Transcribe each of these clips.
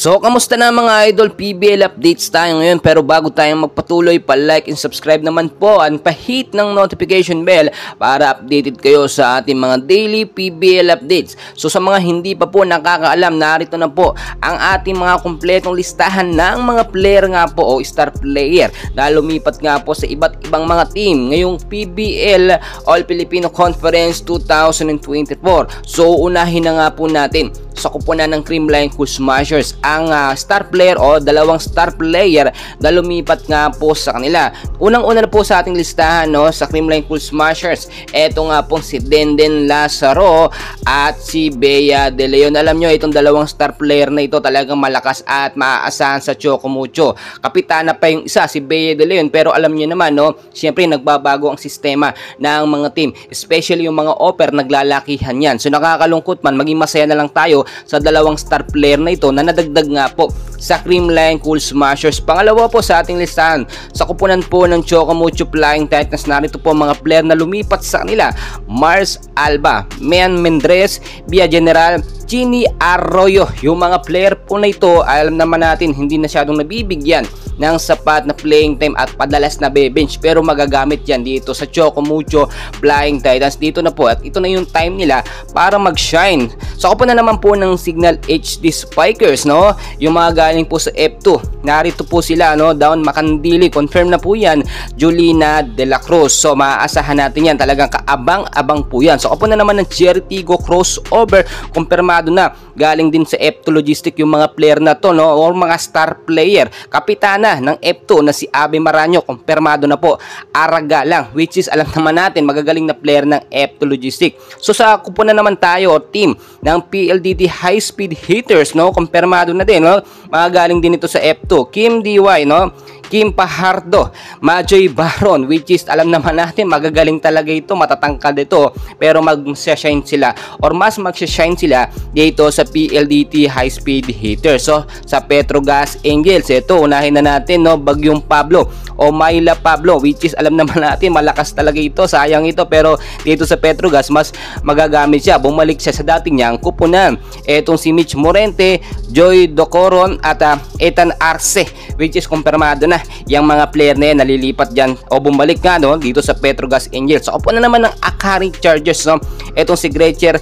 So, kamusta na mga idol? PBL updates tayo ngayon, pero bago tayong magpatuloy, pa-like and subscribe naman po at pa-hit ng notification bell para updated kayo sa ating mga daily PBL updates. So, sa mga hindi pa po nakakaalam, narito na po ang ating mga kumpletong listahan ng mga player nga po o star player na lumipat nga po sa iba't ibang mga team ngayong PBL All Filipino Conference 2024. So, unahin na nga po natin sa kupunan ng Creamline Cool Smashers ang star player o dalawang star player na lumipat nga po sa kanila. Unang-una na po sa ating listahan, no, sa Creamline Cool Smashers, eto nga pong si Denden Lazaro at si Bea De Leon. Alam nyo, itong dalawang star player na ito talagang malakas at maaasahan sa Choco Mucho. Kapitana pa yung isa, si Bea De Leon, pero alam nyo naman, no, siyempre nagbabago ang sistema ng mga team, especially yung mga offer, naglalakihan yan. So nakakalungkot man, maging masaya na lang tayo sa dalawang star player na ito na nadagdag nga po sa Creamline Cool Smashers. Pangalawa po sa ating listahan, sa kupunan po ng Choco Mucho Flying Titans, narito po mga player na lumipat sa kanila: Mars Alba, Mian Mendres, Via General, Chini Arroyo. Yung mga player po na ito, alam naman natin, hindi masyadong nabibigyan ng sapat na playing time at padalas na bench, pero magagamit yan dito sa Choco Mucho Flying Titans. Dito na po at ito na yung time nila para mag-shine. So ako po na naman po ng Signal HD Spikers, no, yung mga galing po sa F2, narito po sila, no, Down Makandili, confirm na po yan, Julina De La Cruz. So maaasahan natin yan, talagang kaabang-abang po yan. So ako po na naman ng Cherry Tigo crossover, kumpirmado na, galing din sa F2 Logistic yung mga player na to, no, or mga star player. Kapitana ng F2 na si Abe Maranyo, kumpirmado na po. Araga lang, which is alam naman natin, magagaling na player ng F2 Logistic. So sa kupunan naman tayo o team ng PLDT High Speed Hitters, no, kumpirmado na din, no, magagaling din ito sa F2. Kim DY, no, Kim Pajardo, Majoy Baron, which is alam naman natin, magagaling talaga ito, matatangkad ito, pero mag-shine sila or mas mag-shine sila dito sa PLDT High Speed Hitters. So sa Petrogas Angels, ito unahin na natin, no, Bagyong Pablo o Myla Pablo, which is alam naman natin, malakas talaga ito, sayang ito, pero dito sa Petrogas mas magagamit siya, bumalik siya sa dating niyang kupunan. Etong si Mitch Morente, Joy Docoron at Ethan Arce, which is kumpirmado na yung mga player na yan nalilipat dyan o bumalik nga, no, dito sa Petrogas Angels. So upo na naman ng Akari Chargers, no, etong si Gretchel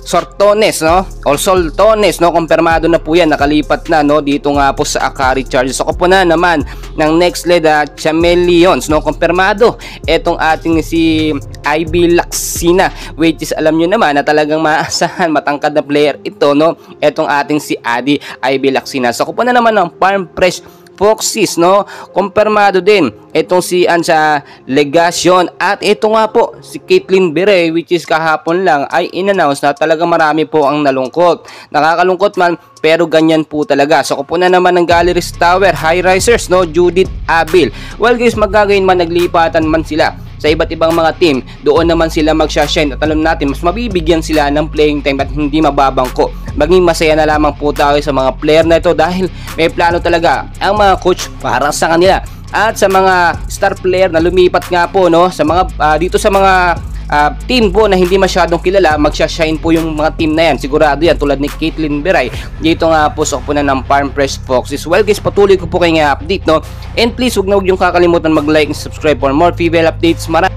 Sortones, no, or Soltones, no, kumpirmado na po yan, nakalipat na, no, dito nga po sa Akari Chargers. So upo na naman ng next lead Chameleons, no, kumpirmado etong ating si IB Laksina, which is alam nyo naman na talagang maasahan, matangkad na player ito, no, etong ating si Adi IB Laksina. So upo na naman ng Farm Fresh Foxes, no, kumpirmado din itong si Ansa Legacion at ito nga po si Caitlin Bere, which is kahapon lang ay in-announce na talaga marami po ang nalungkot. Nakakalungkot man, pero ganyan po talaga. So kupo na naman ng Galleries Tower High Risers, no, Judith Abil. Well guys, magagawin man, naglipatan man sila sa iba't ibang mga team, doon naman sila magsha-shine at alam natin mas mabibigyan sila ng playing time at hindi mababangko. Maging masaya na lamang po tayo sa mga player na ito dahil may plano talaga ang mga coach para sa kanila. At sa mga star player na lumipat nga po, no, sa mga dito sa mga team po na hindi masyadong kilala, magsha-shine po yung mga team na yan, sigurado yan, tulad ni Caitlin Beray dito nga po sa kupunan ng Farm Fresh Foxes. Well guys, patuloy ko po kayo nga update, no, and please huwag na huwag yung kakalimutan mag-like and subscribe for more PBL updates. Maraming